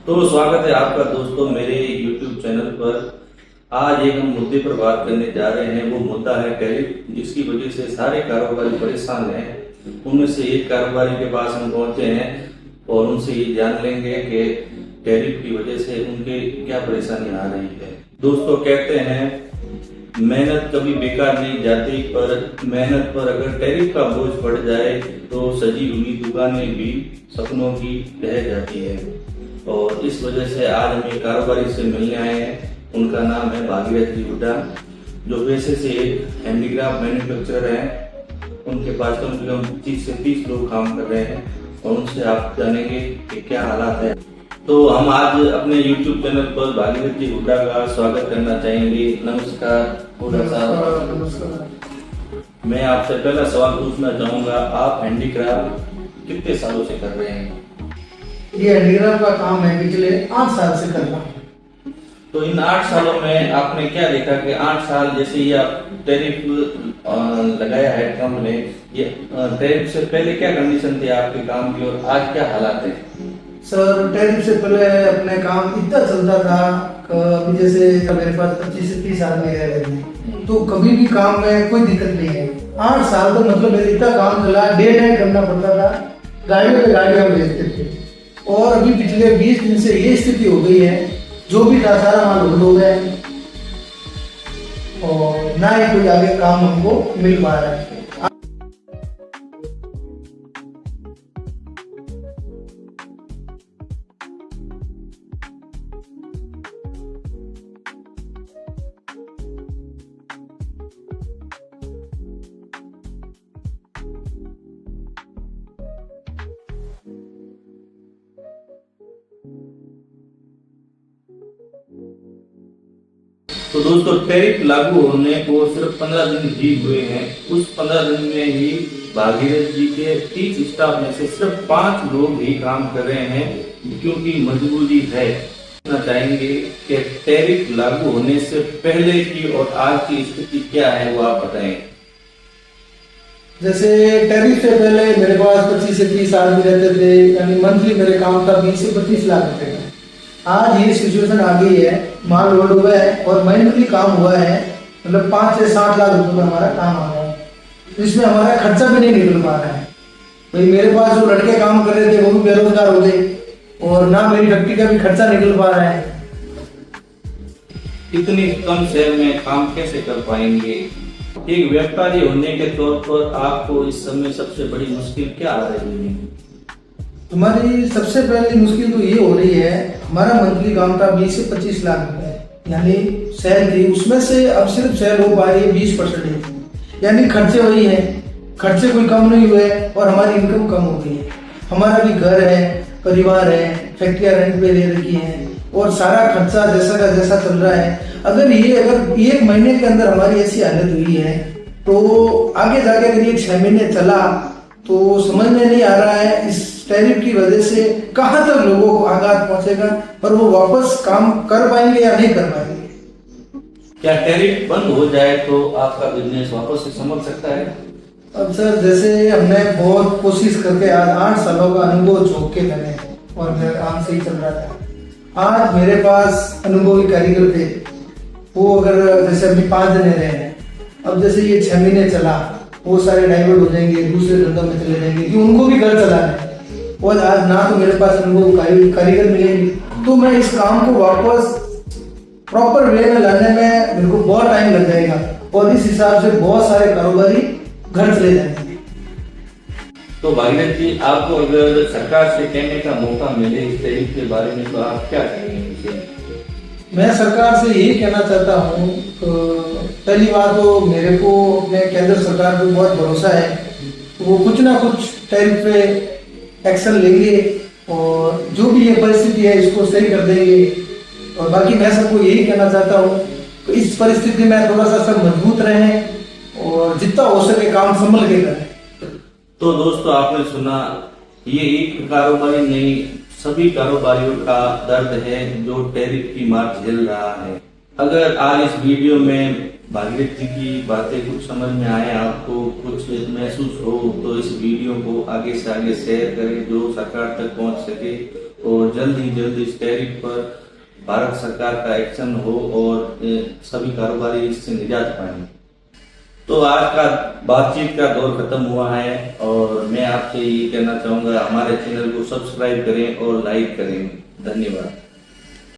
तो स्वागत है आपका दोस्तों मेरे YouTube चैनल पर। आज एक हम मुद्दे पर बात करने जा रहे हैं। वो मुद्दा है टैरिफ, जिसकी वजह से सारे कारोबारी परेशान हैं। उनमें से एक कारोबारी के पास हम पहुंचे हैं और उनसे ये जान लेंगे कि टैरिफ की वजह से उनके क्या परेशानी आ रही है। दोस्तों, कहते हैं मेहनत कभी बेकार नहीं जाती, पर मेहनत पर अगर टैरिफ का बोझ पड़ जाए तो सजी हुई दुकानें भी सपनों की रह जाती है। और इस वजह से आज हम एक कारोबारी से मिलने आए हैं। उनका नाम है भागीरथ जी हुड्डा, जो पैसे से एक हैंडीक्राफ्ट मैन्युफैक्चरर हैं। उनके पास कम से कम 25 से 30 लोग काम कर रहे हैं और उनसे आप जानेंगे कि क्या हालात है। तो हम आज अपने YouTube चैनल पर भागीरथ जी हुड्डा का स्वागत करना चाहेंगे। नमस्कार हुड्डा साहब। नमस्कार। मैं आपसे पहला सवाल पूछना चाहूंगा, आप हैंडीक्राफ्ट कितने सालों से कर रहे हैं? ये हैंडीक्राफ्ट का काम है पिछले 8 साल से कर रहा हूँ। तो इन 8 सालों में आपने क्या देखा कि 8 साल जैसे ये आप टैरिफ लगाया है ट्रम्प ने, ये टैरिफ से पहले क्या कंडीशन थी आपके काम की और आज क्या हालात है? सर, टैरिफ से पहले अपने काम इतना चलता था कि जैसे मेरे पास 25 से 30 आदमी रह रहे हैं, तो कभी भी काम में कोई दिक्कत नहीं है। 8 साल तो मतलब मेरे इतना काम चला, डे नाइट करना पड़ता था, गाड़ियों पे गाड़ियां भेजते थे। और अभी पिछले 20 दिन से ये स्थिति हो गई है, जो भी था सारा माल लोड हो गया है और ना ही कोई आगे काम हमको मिल पा रहा है। तो दोस्तों, टैरिफ लागू होने को सिर्फ 15 दिन ही हुए हैं। उस 15 दिन में ही भागीरथ जी के 30 स्टाफ में से सिर्फ 5 लोग ही काम कर रहे हैं, क्योंकि मजबूरी है। चाहेंगे कि टैरिफ लागू होने से पहले की और आज की स्थिति क्या है, वो आप बताएं। जैसे टैरिफ से पहले मेरे पास 25 से 30 आदमी रहते थे, यानी मंथली मेरे काम का 20 से 25 लाख रुपए का। आज ये सिचुएशन आ गई है, माल लोड हुआ है और मंथली काम हुआ है, मतलब 5 से 7 लाख रुपए का हमारा काम आ रहा है। इसमें हमारा खर्चा भी नहीं निकल पा रहा है। भाई मेरे पास जो लड़के काम कर रहे थे वो भी बेरोजगार हो गए और ना मेरी फैक्ट्री का भी खर्चा निकल पा रहा है। इतनी कम शहर में काम कैसे कर पाएंगे? एक व्यापारी होने के तौर पर आपको इस समय सबसे बड़ी मुश्किल क्या आ रही है? हमारी सबसे पहली मुश्किल तो ये हो रही है, हमारा मंथली काम था 20 से 25 लाख रुपए, यानी सेल थी, उसमें से अब सिर्फ सेल हो पा रही है 20%, यानी खर्चे वही है, खर्चे कोई कम नहीं हुए और हमारी इनकम कम हो गई है। हमारा भी घर है, परिवार है, फैक्ट्रियां रेंट पे ले रखी हैं और सारा खर्चा जैसा का जैसा चल रहा है। अगर 1 महीने के अंदर हमारी ऐसी हालत हुई है, तो आगे जाके अगर ये 6 महीने चला तो समझ में नहीं आ रहा है इस टैरिफ की वजह से कहां तक लोगों को आघात पहुंचेगा और वो वापस काम कर पाएंगे या नहीं कर पाएंगे। क्या टैरिफ बंद हो जाए तो आपका बिजनेस वापस से संभल सकता है? अब सर, जैसे हमने बहुत कोशिश करके आज 8 सालों का अनुभव झोंक के मैंने और मेरा काम सही चल रहा था। आज मेरे पास अनुभवी कारीगर थे, वो अगर जैसे अभी 5 जने रहे हैं, अब जैसे ये 6 महीने चला, वो सारे डाइवर्ट हो जाएंगे, दूसरे धंधों में चले जाएंगे, कि उनको भी घर चलाना है और आज ना तो मेरे पास अनुभव कारीगर मिलेंगे, तो मैं इस काम को वापस प्रॉपर वे में लाने में मेरे को बहुत टाइम लग जाएगा और इस हिसाब से बहुत सारे कारोबारी घर चले जाएंगे। तो भागीरथ जी, आपको अगर सरकार से कहने का मौका मिले इस टैरिफ के बारे में, तो आप क्या कहेंगे? मैं सरकार से यही कहना चाहता हूँ, पहली बात तो मेरे को अपने केंद्र सरकार पे बहुत भरोसा है, वो कुछ ना कुछ टैरिफ पे एक्शन लेंगे और जो भी ये परिस्थिति है इसको सही कर देंगे। और बाकी मैं सबको यही कहना चाहता हूँ कि इस परिस्थिति में थोड़ा सा सब मजबूत रहें और जितना हो सके काम संभल के करें। तो दोस्तों, आपने सुना, ये एक कारोबारी नहीं, सभी कारोबारियों का दर्द है जो टैरिफ की मार झेल रहा है। अगर आज इस वीडियो में भागीरथ जी की बातें कुछ समझ में आए, आपको कुछ महसूस हो, तो इस वीडियो को आगे से आगे शेयर करें, जो सरकार तक पहुंच सके और जल्द इस टैरिफ पर भारत सरकार का एक्शन हो और सभी कारोबारी इससे निजात पाएं। तो आज का बातचीत का दौर खत्म हुआ है और मैं आपसे ये कहना चाहूँगा, हमारे चैनल को सब्सक्राइब करें और लाइक करें। धन्यवाद।